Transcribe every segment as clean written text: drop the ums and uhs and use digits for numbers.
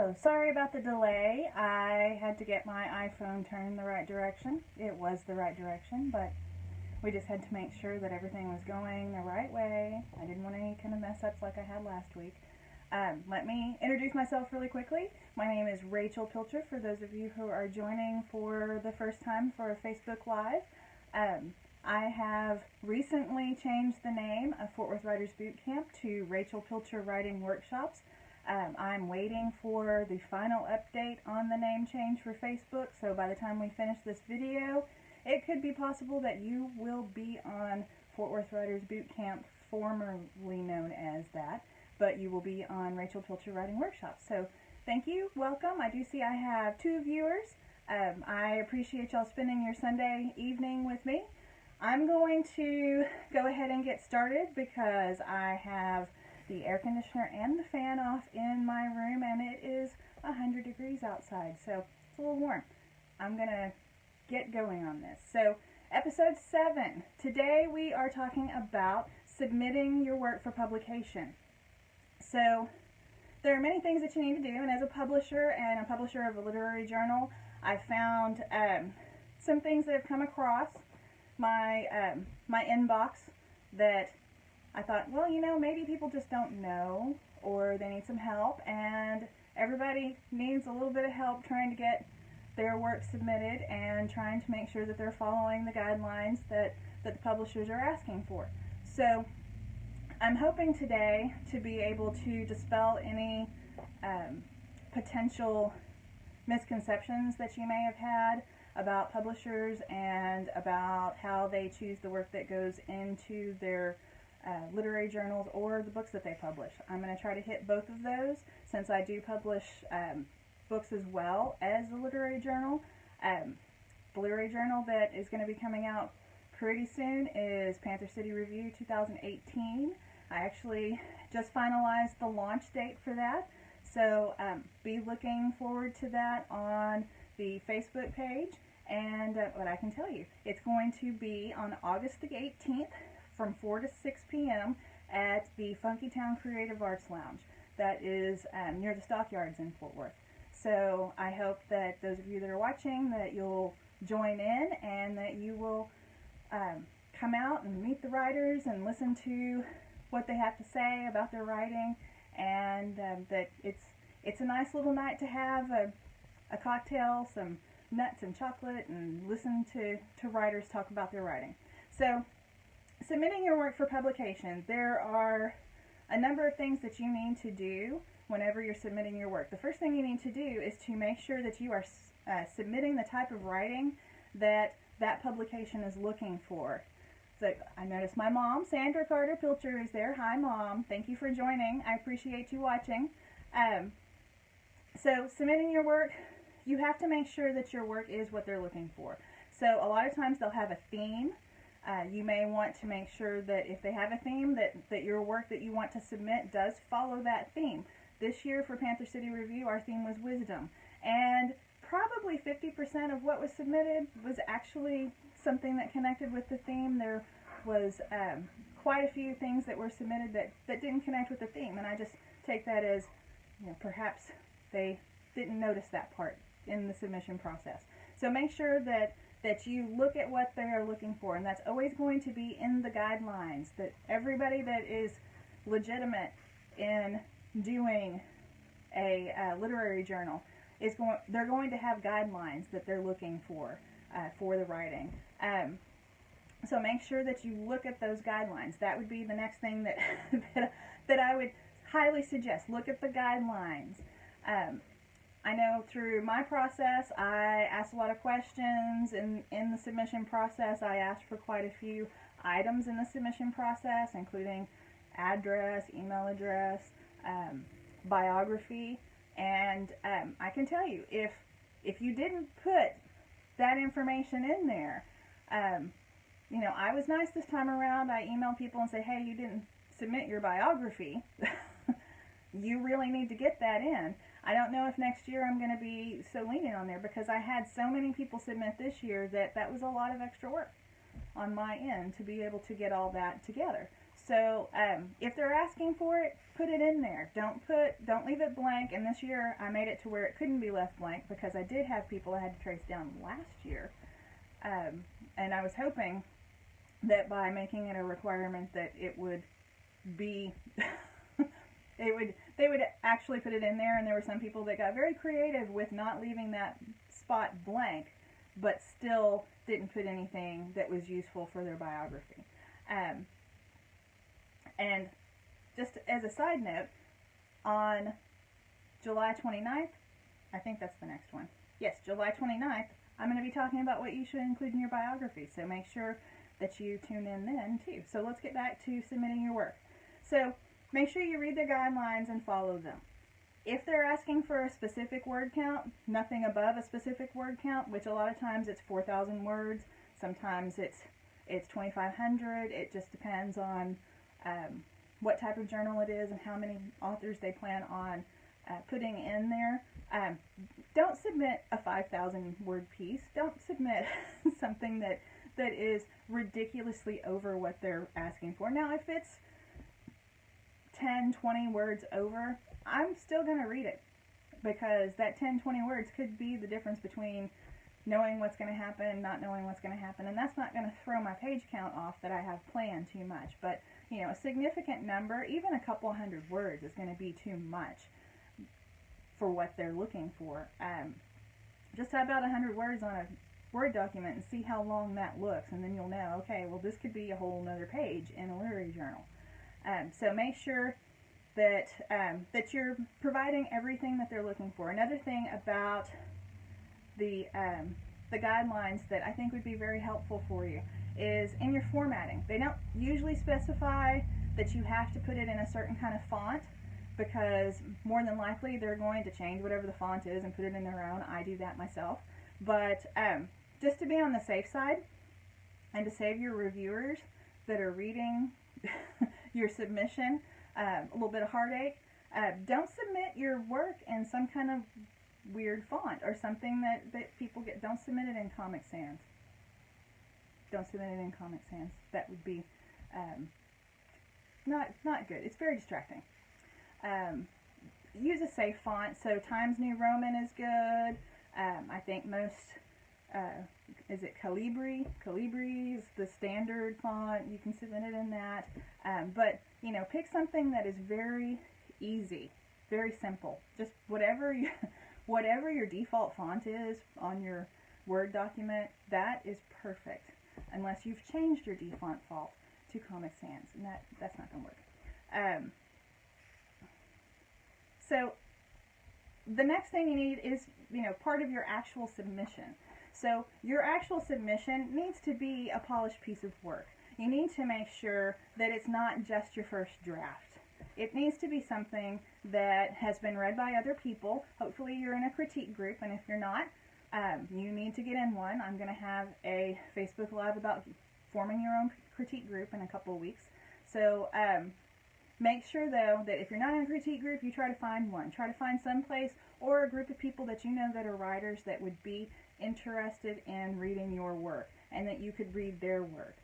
Hello, sorry about the delay. I had to get my iPhone turned the right direction. It was the right direction, but we just had to make sure that everything was going the right way. I didn't want any kind of mess ups like I had last week. Let me introduce myself really quickly. My name is Rachel Pilcher, for those of you who are joining for the first time for a Facebook Live. I have recently changed the name of Fort Worth Writers Boot Camp to Rachel Pilcher Writing Workshops. I'm waiting for the final update on the name change for Facebook, so by the time we finish this video, it could be possible that you will be on Fort Worth Writers Boot Camp, formerly known as that, but you will be on Rachel Pilcher Writing Workshops. So thank you, welcome. I do see I have 2 viewers. I appreciate y'all spending your Sunday evening with me. I'm going to go ahead and get started because I have the air conditioner and the fan off in my room, and it is 100 degrees outside, so it's a little warm. I'm going to get going on this. So, episode 7. Today we are talking about submitting your work for publication. So, there are many things that you need to do, and as a publisher and a publisher of a literary journal, I found some things that have come across my inbox that I thought, well, you know, maybe people just don't know, or they need some help, and everybody needs a little bit of help trying to get their work submitted and trying to make sure that they're following the guidelines that the publishers are asking for. So I'm hoping today to be able to dispel any potential misconceptions that you may have had about publishers and about how they choose the work that goes into their literary journals or the books that they publish. I'm going to try to hit both of those since I do publish books as well as the literary journal. The literary journal that is going to be coming out pretty soon is Panther City Review 2018. I actually just finalized the launch date for that, so be looking forward to that on the Facebook page. And what I can tell you, it's going to be on August the 18th from 4 to 6 p.m. at the Funky Town Creative Arts Lounge. That is near the Stockyards in Fort Worth. So I hope that those of you that are watching, that you'll join in and that you will come out and meet the writers and listen to what they have to say about their writing, and that it's a nice little night to have a cocktail, some nuts and chocolate, and listen to writers talk about their writing. So, submitting your work for publication, there are a number of things that you need to do whenever you're submitting your work. The first thing you need to do is to make sure that you are submitting the type of writing that that publication is looking for. So I noticed my mom, Sandra Carter Pilcher, is there. Hi, Mom. Thank you for joining. I appreciate you watching. So submitting your work, you have to make sure that your work is what they're looking for. So a lot of times they'll have a theme. You may want to make sure that if they have a theme, that your work that you want to submit does follow that theme. This year for Panther City Review, our theme was wisdom. And probably 50% of what was submitted was actually something that connected with the theme. There was quite a few things that were submitted that didn't connect with the theme. And I just take that as, you know, perhaps they didn't notice that part in the submission process. So make sure that you look at what they are looking for, and that's always going to be in the guidelines, that everybody that is legitimate in doing a literary journal they're going to have guidelines that they're looking for the writing. So make sure that you look at those guidelines. That would be the next thing that I would highly suggest. Look at the guidelines. I know through my process, I asked a lot of questions in the submission process. I asked for quite a few items in the submission process, including address, email address, biography, and I can tell you, if you didn't put that information in there, you know, I was nice this time around. I emailed people and said, hey, you didn't submit your biography. You really need to get that in. I don't know if next year I'm going to be so lenient on there, because I had so many people submit this year that was a lot of extra work on my end to be able to get all that together. So if they're asking for it, put it in there. Don't leave it blank. And this year I made it to where it couldn't be left blank because I did have people I had to trace down last year. And I was hoping that by making it a requirement that it would be, they would actually put it in there. And there were some people that got very creative with not leaving that spot blank, but still didn't put anything that was useful for their biography. And just as a side note, on July 29th, I think that's the next one. Yes, July 29th, I'm going to be talking about what you should include in your biography. So make sure that you tune in then too. So let's get back to submitting your work. So make sure you read the guidelines and follow them. If they're asking for a specific word count, nothing above a specific word count, which a lot of times it's 4,000 words, sometimes it's 2,500. It just depends on what type of journal it is and how many authors they plan on putting in there. Don't submit a 5,000 word piece. Don't submit something that is ridiculously over what they're asking for. Now, if it's 10, 20 words over, I'm still going to read it, because that 10, 20 words could be the difference between knowing what's going to happen, not knowing what's going to happen, and that's not going to throw my page count off that I have planned too much. But, you know, a significant number, even a couple hundred words, is going to be too much for what they're looking for. Just type out 100 words on a Word document and see how long that looks, and then you'll know, okay, well, this could be a whole nother page in a literary journal. So make sure that that you're providing everything that they're looking for. Another thing about the guidelines that I think would be very helpful for you is in your formatting. They don't usually specify that you have to put it in a certain kind of font, because more than likely they're going to change whatever the font is and put it in their own. I do that myself. But just to be on the safe side and to save your reviewers that are reading your submission a little bit of heartache, don't submit your work in some kind of weird font or something that people get. Don't submit it in Comic Sans. Don't submit it in Comic Sans. That would be not good. It's very distracting. Use a safe font. So Times New Roman is good. I think most, is it Calibri? Calibri is the standard font. You can submit it in that. But, you know, pick something that is very easy, very simple. Just whatever your default font is on your Word document, that is perfect. Unless you've changed your default font to Comic Sans, and that's not going to work. So the next thing you need is, you know, part of your actual submission. So your actual submission needs to be a polished piece of work. You need to make sure that it's not just your first draft. It needs to be something that has been read by other people. Hopefully you're in a critique group, and if you're not, you need to get in one. I'm going to have a Facebook Live about forming your own critique group in a couple of weeks. So make sure, though, that if you're not in a critique group, you try to find one. Try to find some place or a group of people that you know that are writers that would be interested in reading your work and that you could read their work.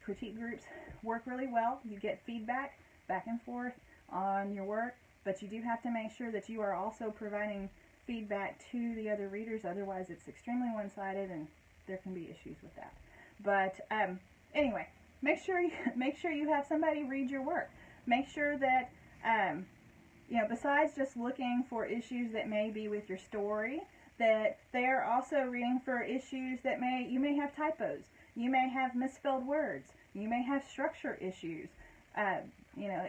Critique groups work really well. You get feedback back and forth on your work, but you do have to make sure that you are also providing feedback to the other readers. Otherwise, it's extremely one-sided, and there can be issues with that. But anyway, make sure you have somebody read your work. Make sure that you know, besides just looking for issues that may be with your story, that they are also reading for issues that you may have typos, you may have misspelled words, you may have structure issues. You know,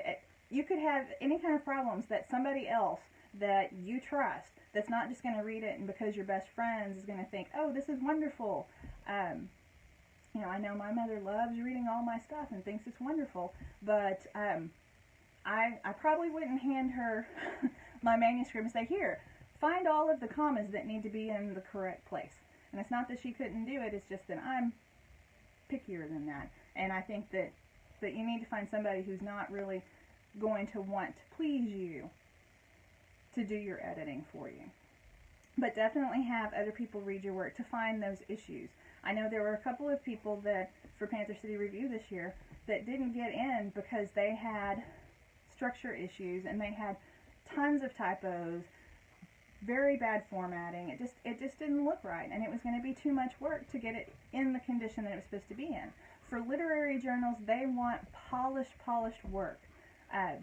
you could have any kind of problems that somebody else that you trust, that's not just going to read it and because you're best friends is going to think, oh, this is wonderful. You know, I know my mother loves reading all my stuff and thinks it's wonderful, but I probably wouldn't hand her my manuscript and say, here, find all of the commas that need to be in the correct place. And it's not that she couldn't do it, it's just that I'm pickier than that. And I think that you need to find somebody who's not really going to want to please you to do your editing for you. But definitely have other people read your work to find those issues. I know there were a couple of people that, for Panther City Review this year, that didn't get in because they had structure issues and they had tons of typos, very bad formatting. It just didn't look right, and it was going to be too much work to get it in the condition that it was supposed to be in. For literary journals, they want polished work.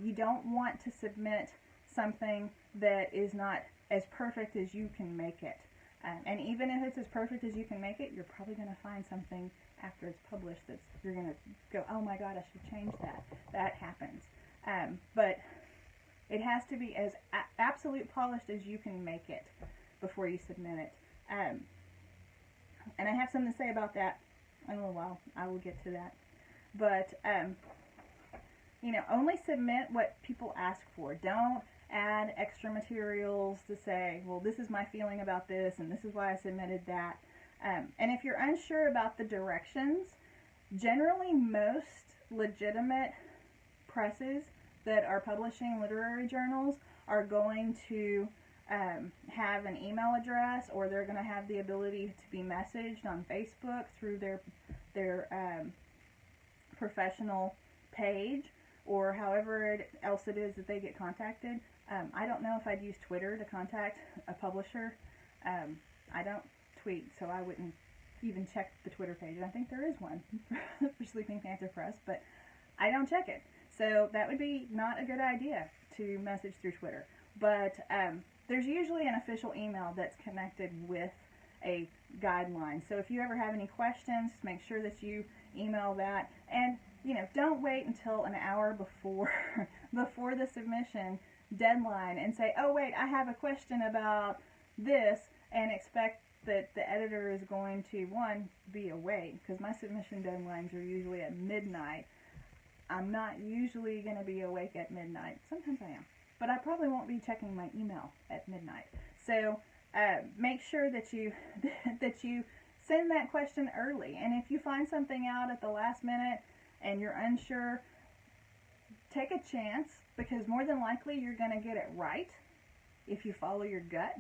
You don't want to submit something that is not as perfect as you can make it. And even if it's as perfect as you can make it, you're probably going to find something after it's published that's, you're going to go, oh my God, I should change that. That happens. But it has to be as absolute polished as you can make it before you submit it. And I have something to say about that in a little while. I will get to that. But, you know, only submit what people ask for. Don't add extra materials to say, well, this is my feeling about this, and this is why I submitted that. And if you're unsure about the directions, generally most legitimate presses that are publishing literary journals are going to have an email address, or they're going to have the ability to be messaged on Facebook through their professional page, or however else it is that they get contacted. I don't know if I'd use Twitter to contact a publisher. I don't tweet, so I wouldn't even check the Twitter page. I think there is one for Sleeping Panther Press, but I don't check it. So that would be not a good idea to message through Twitter. But there's usually an official email that's connected with a guideline. So if you ever have any questions, make sure that you email that. And, you know, don't wait until an hour before the submission deadline and say, oh wait, I have a question about this, and expect that the editor is going to, one, be awake, because my submission deadlines are usually at midnight. I'm not usually going to be awake at midnight. Sometimes I am. But I probably won't be checking my email at midnight. So make sure that you send that question early. And if you find something out at the last minute and you're unsure, take a chance, because more than likely you're going to get it right if you follow your gut.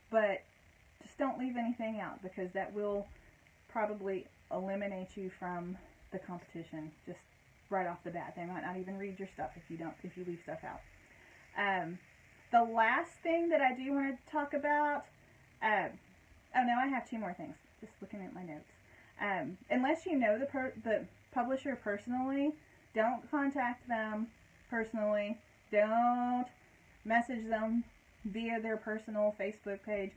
But just don't leave anything out, because that will probably eliminate you from the competition just right off the bat. They might not even read your stuff if you leave stuff out. The last thing that I do want to talk about, oh no, I have two more things. Just looking at my notes. Unless you know the publisher personally, don't contact them personally. Don't message them via their personal Facebook page.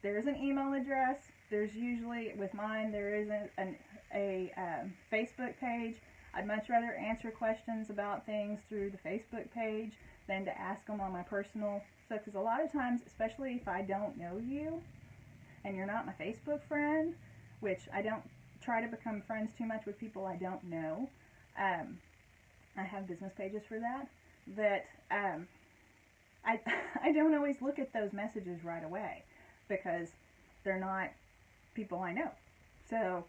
There's an email address. There's usually, with mine, there is a Facebook page. I'd much rather answer questions about things through the Facebook page than to ask them on my personal stuff, because a lot of times, especially if I don't know you and you're not my Facebook friend, which I don't try to become friends too much with people I don't know. I have business pages for that, I don't always look at those messages right away, because they're not people I know. So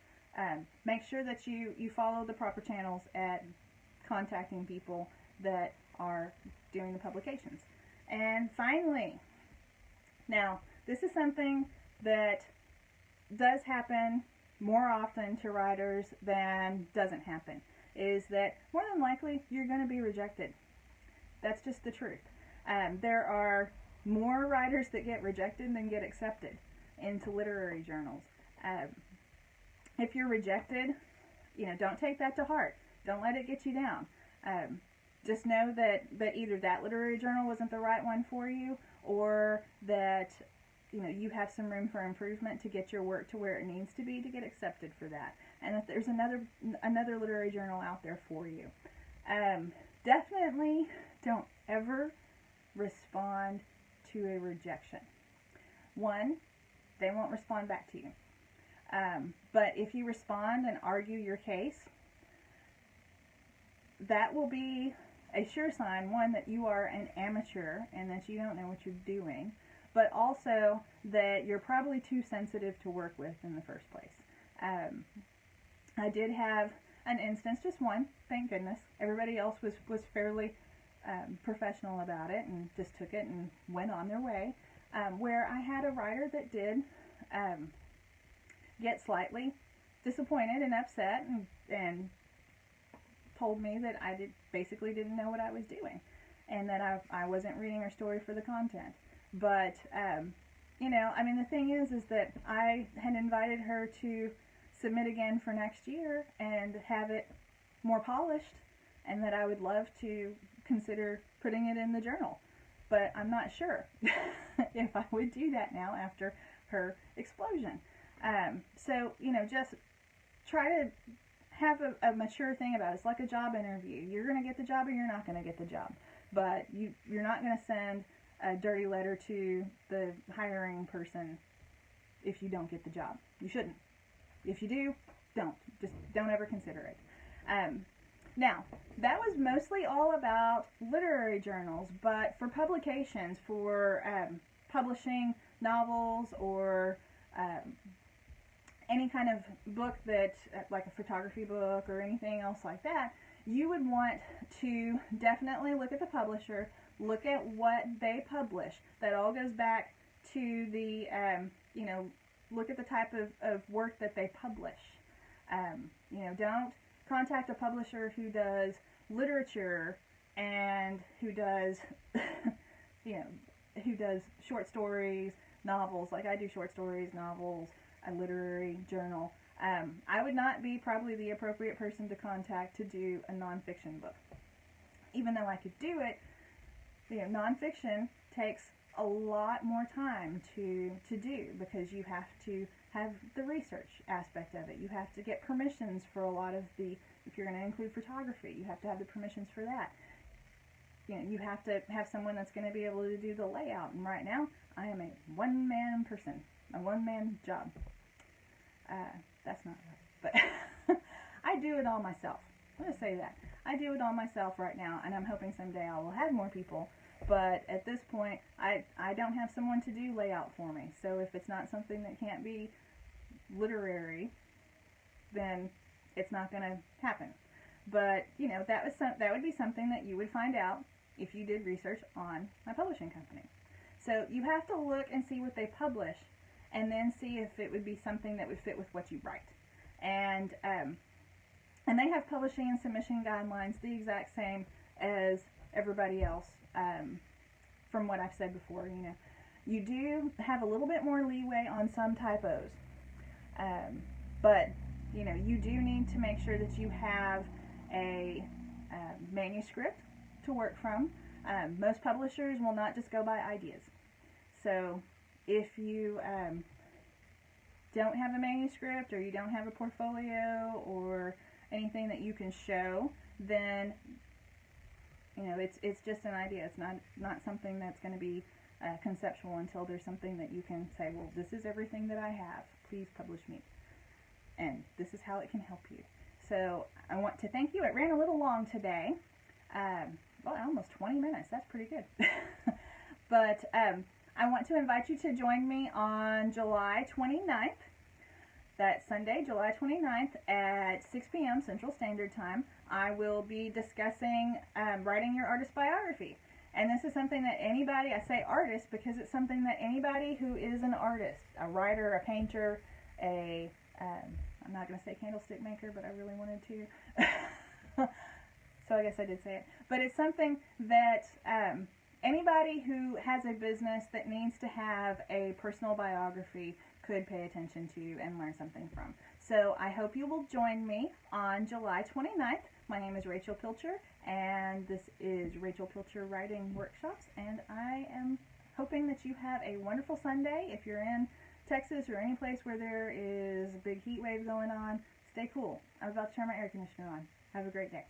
make sure that you follow the proper channels at contacting people that are doing the publications. And finally, now this is something that does happen more often to writers than doesn't happen, is that more than likely you're going to be rejected. That's just the truth. There are more writers that get rejected than get accepted into literary journals. If you're rejected, you know, don't take that to heart. Don't let it get you down. Just know that either that literary journal wasn't the right one for you, or that, you know, you have some room for improvement to get your work to where it needs to be to get accepted for that, and that there's another literary journal out there for you. Definitely don't ever respond to a rejection. One, they won't respond back to you. But if you respond and argue your case, that will be a sure sign, one, that you are an amateur and that you don't know what you're doing, but also that you're probably too sensitive to work with in the first place. I did have an instance, just one, thank goodness. Everybody else was fairly professional about it and just took it and went on their way, where I had a writer that did get slightly disappointed and upset, and told me that I basically didn't know what I was doing, and that I wasn't reading her story for the content. But, you know, I mean, the thing is that I had invited her to submit again for next year and have it more polished, and that I would love to consider putting it in the journal. But I'm not sure if I would do that now after her explosion. So, you know, just try to have a mature thing about it. It's like a job interview. You're going to get the job or you're not going to get the job. But you're not going to send a dirty letter to the hiring person if you don't get the job. You shouldn't. If you do, don't. Just don't ever consider it. Now, that was mostly all about literary journals, but for publications, for publishing novels or any kind of book that, like a photography book or anything else like that, you would want to definitely look at the publisher, look at what they publish. That all goes back to the, you know, look at the type of work that they publish. You know, don't contact a publisher who does literature and who does, you know, who does short stories, novels. Like I do short stories, novels, a literary journal. I would not be probably the appropriate person to contact to do a nonfiction book. Even though I could do it, you know, nonfiction takes a lot more time to do, because you have to have the research aspect of it. You have to get permissions for a lot of the, if you're going to include photography, you have to have the permissions for that. You know, you have to have someone that's going to be able to do the layout. And right now, I am a one-man person, a one-man job. That's not right, but I do it all myself. I'm going to say that. I do it all myself right now, and I'm hoping someday I will have more people. But at this point, I don't have someone to do layout for me. So if it's not something that can't be literary, then it's not going to happen. But, you know, that would be something that you would find out if you did research on my publishing company. So you have to look and see what they publish, and then see if it would be something that would fit with what you write. And they have publishing and submission guidelines the exact same as everybody else. From what I've said before, you know, you do have a little bit more leeway on some typos, but you know, you do need to make sure that you have a manuscript to work from. Most publishers will not just go by ideas. So if you don't have a manuscript, or you don't have a portfolio or anything that you can show, then you know, it's just an idea. It's not something that's going to be conceptual until there's something that you can say, well, this is everything that I have. Please publish me. And this is how it can help you. So I want to thank you. It ran a little long today. Well, almost 20 minutes. That's pretty good. But I want to invite you to join me on July 29th. That's Sunday, July 29th at 6 p.m. Central Standard Time. I will be discussing writing your artist biography. And this is something that anybody, I say artist because it's something that anybody who is an artist, a writer, a painter, I'm not going to say candlestick maker, but I really wanted to. So I guess I did say it. But it's something that anybody who has a business that needs to have a personal biography could pay attention to and learn something from. So I hope you will join me on July 29th. My name is Rachel Pilcher, and this is Rachel Pilcher Writing Workshops, and I am hoping that you have a wonderful Sunday. If you're in Texas or any place where there is a big heat wave going on, stay cool. I'm about to turn my air conditioner on. Have a great day.